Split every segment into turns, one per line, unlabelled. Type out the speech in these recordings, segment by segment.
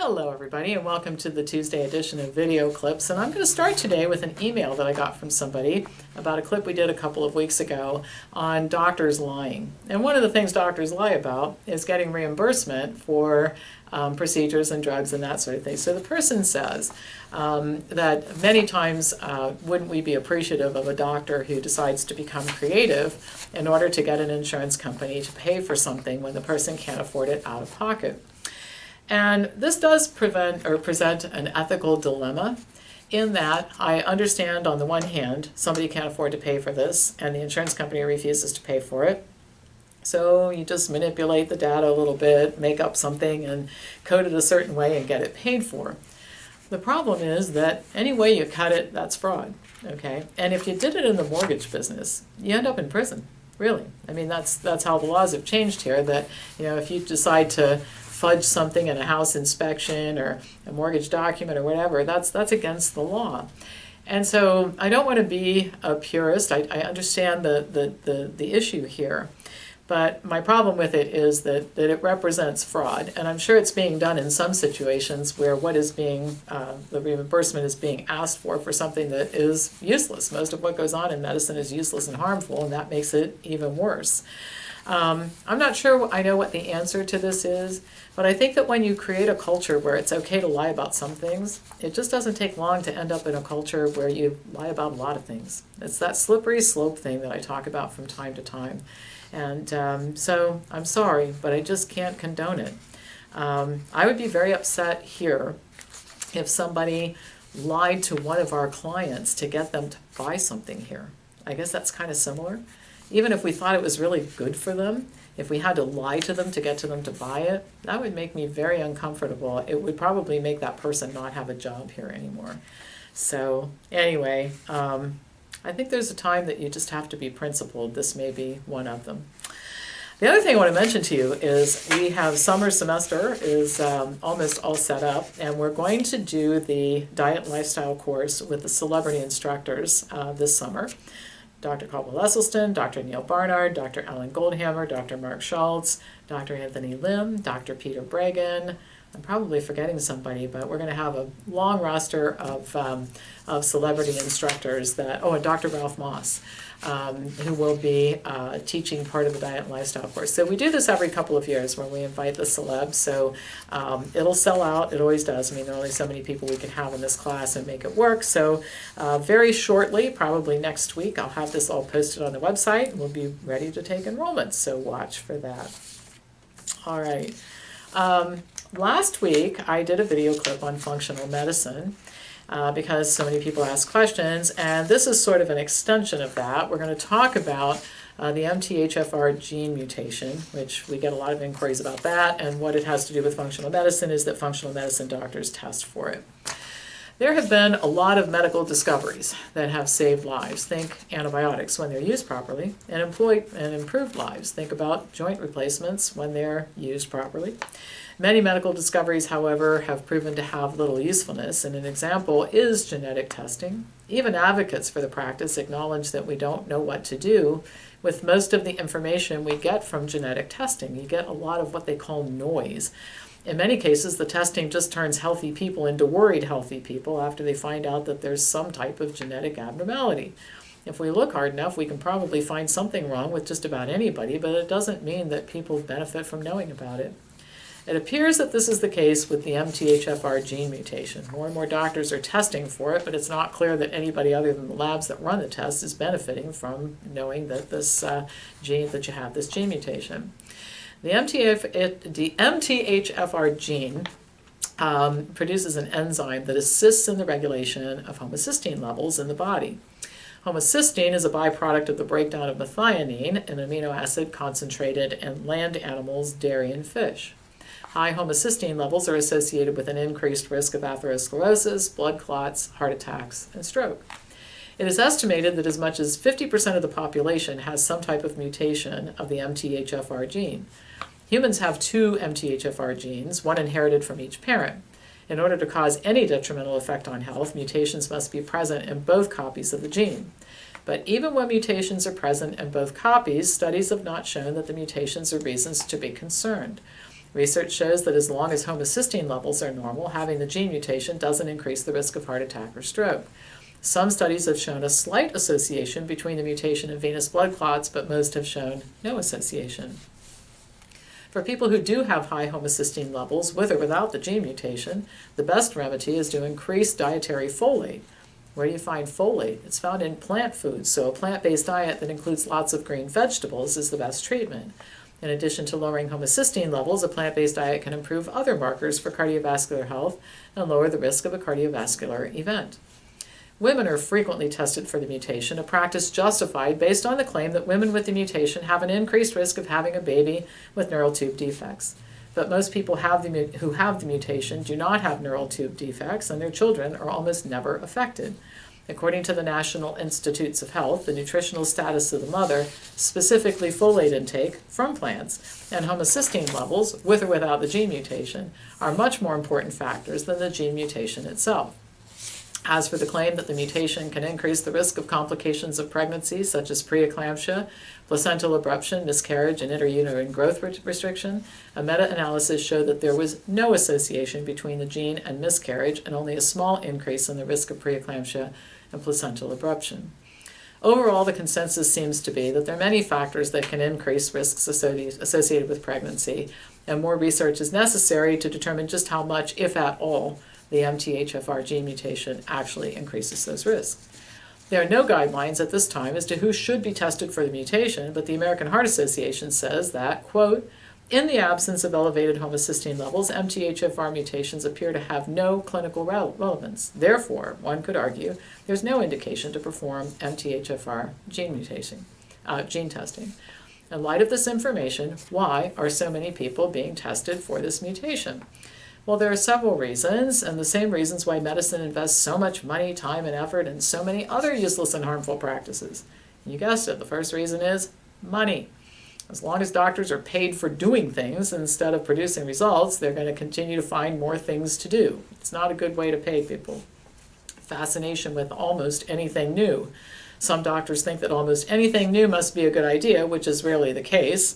Hello everybody and welcome to the Tuesday edition of Video Clips, and I'm going to start today with an email that I got from somebody about a clip we did a couple of weeks ago on doctors lying. And one of the things doctors lie about is getting reimbursement for procedures and drugs and that sort of thing. So the person says that many times wouldn't we be appreciative of a doctor who decides to become creative in order to get an insurance company to pay for something when the person can't afford it out of pocket. And this does present an ethical dilemma in that I understand on the one hand somebody can't afford to pay for this and the insurance company refuses to pay for it. So you just manipulate the data a little bit, make up something and code it a certain way and get it paid for. The problem is that any way you cut it, that's fraud, okay? And if you did it in the mortgage business, you end up in prison, really. I mean, that's how the laws have changed here, that, you know, if you decide to fudge something in a house inspection or a mortgage document or whatever, that's against the law. And so I don't want to be a purist. I understand the issue here. But my problem with it is that it represents fraud. And I'm sure it's being done in some situations where what is being, the reimbursement is being asked for something that is useless. Most of what goes on in medicine is useless and harmful, and that makes it even worse. I'm not sure I know what the answer to this is, but I think that when you create a culture where it's okay to lie about some things, it just doesn't take long to end up in a culture where you lie about a lot of things. It's that slippery slope thing that I talk about from time to time. And so I'm sorry, but I just can't condone it. I would be very upset here if somebody lied to one of our clients to get them to buy something here. I guess that's kind of similar. Even if we thought it was really good for them, if we had to lie to them to get to them to buy it, that would make me very uncomfortable. It would probably make that person not have a job here anymore. So anyway, I think there's a time that you just have to be principled. This may be one of them. The other thing I want to mention to you is we have summer semester is almost all set up, and we're going to do the diet and lifestyle course with the celebrity instructors this summer. Dr. Caldwell Esselstyn, Dr. Neil Barnard, Dr. Alan Goldhammer, Dr. Mark Schultz, Dr. Anthony Lim, Dr. Peter Bregan. I'm probably forgetting somebody, but we're going to have a long roster of celebrity instructors that, and Dr. Ralph Moss, who will be teaching part of the diet and lifestyle course. So we do this every couple of years when we invite the celebs, so it'll sell out. It always does. I mean, there are only so many people we can have in this class and make it work. So very shortly, probably next week, I'll have this all posted on the website, and we'll be ready to take enrollments, so watch for that. All right. Last week, I did a video clip on functional medicine because so many people asked questions, and this is sort of an extension of that. We're going to talk about the MTHFR gene mutation, which we get a lot of inquiries about that, and what it has to do with functional medicine is that functional medicine doctors test for it. There have been a lot of medical discoveries that have saved lives. Think antibiotics when they're used properly, and improved lives. Think about joint replacements when they're used properly. Many medical discoveries, however, have proven to have little usefulness, and an example is genetic testing. Even advocates for the practice acknowledge that we don't know what to do with most of the information we get from genetic testing. You get a lot of what they call noise. In many cases, the testing just turns healthy people into worried healthy people after they find out that there's some type of genetic abnormality. If we look hard enough, we can probably find something wrong with just about anybody, but it doesn't mean that people benefit from knowing about it. It appears that this is the case with the MTHFR gene mutation. More and more doctors are testing for it, but it's not clear that anybody other than the labs that run the test is benefiting from knowing that this that you have this gene mutation. The MTHFR gene produces an enzyme that assists in the regulation of homocysteine levels in the body. Homocysteine is a byproduct of the breakdown of methionine, an amino acid concentrated in land animals, dairy, and fish. High homocysteine levels are associated with an increased risk of atherosclerosis, blood clots, heart attacks, and stroke. It is estimated that as much as 50% of the population has some type of mutation of the MTHFR gene. Humans have two MTHFR genes, one inherited from each parent. In order to cause any detrimental effect on health, mutations must be present in both copies of the gene. But even when mutations are present in both copies, studies have not shown that the mutations are reasons to be concerned. Research shows that as long as homocysteine levels are normal, having the gene mutation doesn't increase the risk of heart attack or stroke. Some studies have shown a slight association between the mutation and venous blood clots, but most have shown no association. For people who do have high homocysteine levels, with or without the gene mutation, the best remedy is to increase dietary folate. Where do you find folate? It's found in plant foods, so a plant-based diet that includes lots of green vegetables is the best treatment. In addition to lowering homocysteine levels, a plant-based diet can improve other markers for cardiovascular health and lower the risk of a cardiovascular event. Women are frequently tested for the mutation, a practice justified based on the claim that women with the mutation have an increased risk of having a baby with neural tube defects. But most people who have the mutation do not have neural tube defects, and their children are almost never affected. According to the National Institutes of Health, the nutritional status of the mother, specifically folate intake from plants, and homocysteine levels, with or without the gene mutation, are much more important factors than the gene mutation itself. As for the claim that the mutation can increase the risk of complications of pregnancy, such as preeclampsia, placental abruption, miscarriage, and intrauterine growth restriction, a meta-analysis showed that there was no association between the gene and miscarriage and only a small increase in the risk of preeclampsia and placental abruption. Overall, the consensus seems to be that there are many factors that can increase risks associated with pregnancy, and more research is necessary to determine just how much, if at all, the MTHFR gene mutation actually increases those risks. There are no guidelines at this time as to who should be tested for the mutation, but the American Heart Association says that, quote, in the absence of elevated homocysteine levels, MTHFR mutations appear to have no clinical relevance. Therefore, one could argue there's no indication to perform MTHFR gene testing. In light of this information, why are so many people being tested for this mutation? Well, there are several reasons, and the same reasons why medicine invests so much money, time, and effort in so many other useless and harmful practices. You guessed it, the first reason is money. As long as doctors are paid for doing things instead of producing results, they're going to continue to find more things to do. It's not a good way to pay people. Fascination with almost anything new. Some doctors think that almost anything new must be a good idea, which is rarely the case.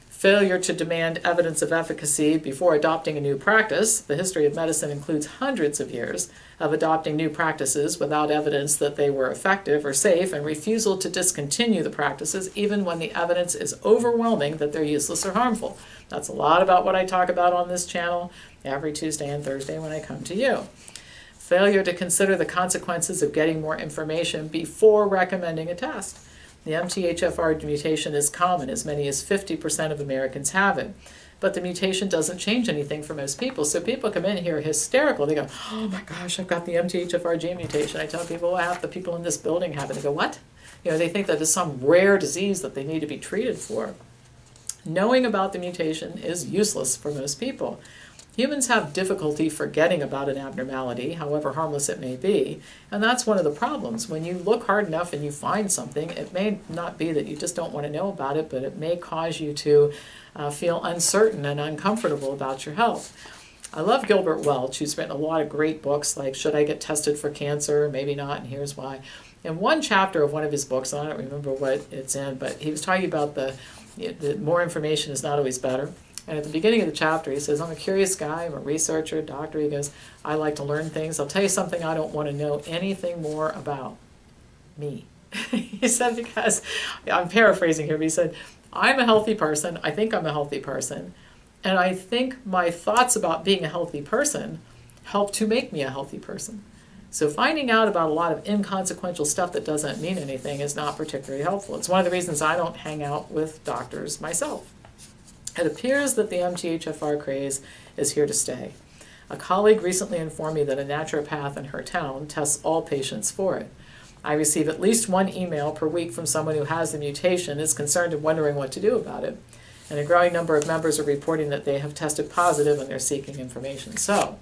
Failure to demand evidence of efficacy before adopting a new practice. The history of medicine includes hundreds of years of adopting new practices without evidence that they were effective or safe, and refusal to discontinue the practices even when the evidence is overwhelming that they're useless or harmful. That's a lot about what I talk about on this channel every Tuesday and Thursday when I come to you. Failure to consider the consequences of getting more information before recommending a test. The MTHFR mutation is common. As many as 50% of Americans have it. But the mutation doesn't change anything for most people. So people come in here hysterical. They go, oh my gosh, I've got the MTHFR gene mutation. I tell people, well, half the people in this building have it. They go, what? They think that it's some rare disease that they need to be treated for. Knowing about the mutation is useless for most people. Humans have difficulty forgetting about an abnormality, however harmless it may be, and that's one of the problems. When you look hard enough and you find something, it may not be that you just don't want to know about it, but it may cause you to feel uncertain and uncomfortable about your health. I love Gilbert Welch, who's written a lot of great books like Should I Get Tested for Cancer? Maybe Not, and Here's Why. In one chapter of one of his books, I don't remember what it's in, but he was talking about the more information is not always better. And at the beginning of the chapter, he says, I'm a curious guy, I'm a researcher, doctor. He goes, I like to learn things. I'll tell you something I don't want to know anything more about. Me. He said, because, I'm paraphrasing here, but he said, I'm a healthy person. I think I'm a healthy person. And I think my thoughts about being a healthy person help to make me a healthy person. So finding out about a lot of inconsequential stuff that doesn't mean anything is not particularly helpful. It's one of the reasons I don't hang out with doctors myself. It appears that the MTHFR craze is here to stay. A colleague recently informed me that a naturopath in her town tests all patients for it. I receive at least one email per week from someone who has the mutation, is concerned and wondering what to do about it. And a growing number of members are reporting that they have tested positive and they're seeking information. So,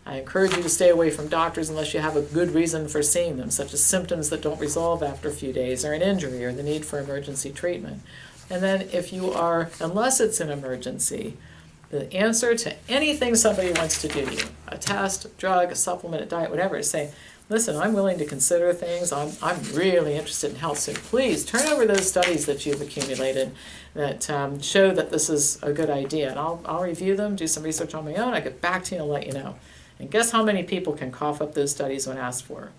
I encourage you to stay away from doctors unless you have a good reason for seeing them, such as symptoms that don't resolve after a few days, or an injury, or the need for emergency treatment. And then if you are, unless it's an emergency, the answer to anything somebody wants to do to you, a test, a drug, a supplement, a diet, whatever, is say, listen, I'm willing to consider things. I'm really interested in health, so please turn over those studies that you've accumulated that show that this is a good idea. And I'll review them, do some research on my own. I'll get back to you and let you know. And guess how many people can cough up those studies when asked for?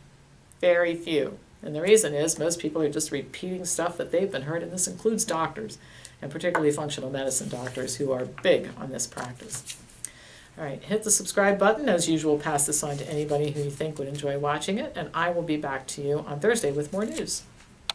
Very few. And the reason is most people are just repeating stuff that they've been heard, and this includes doctors, and particularly functional medicine doctors who are big on this practice. All right, hit the subscribe button. As usual, pass this on to anybody who you think would enjoy watching it, and I will be back to you on Thursday with more news.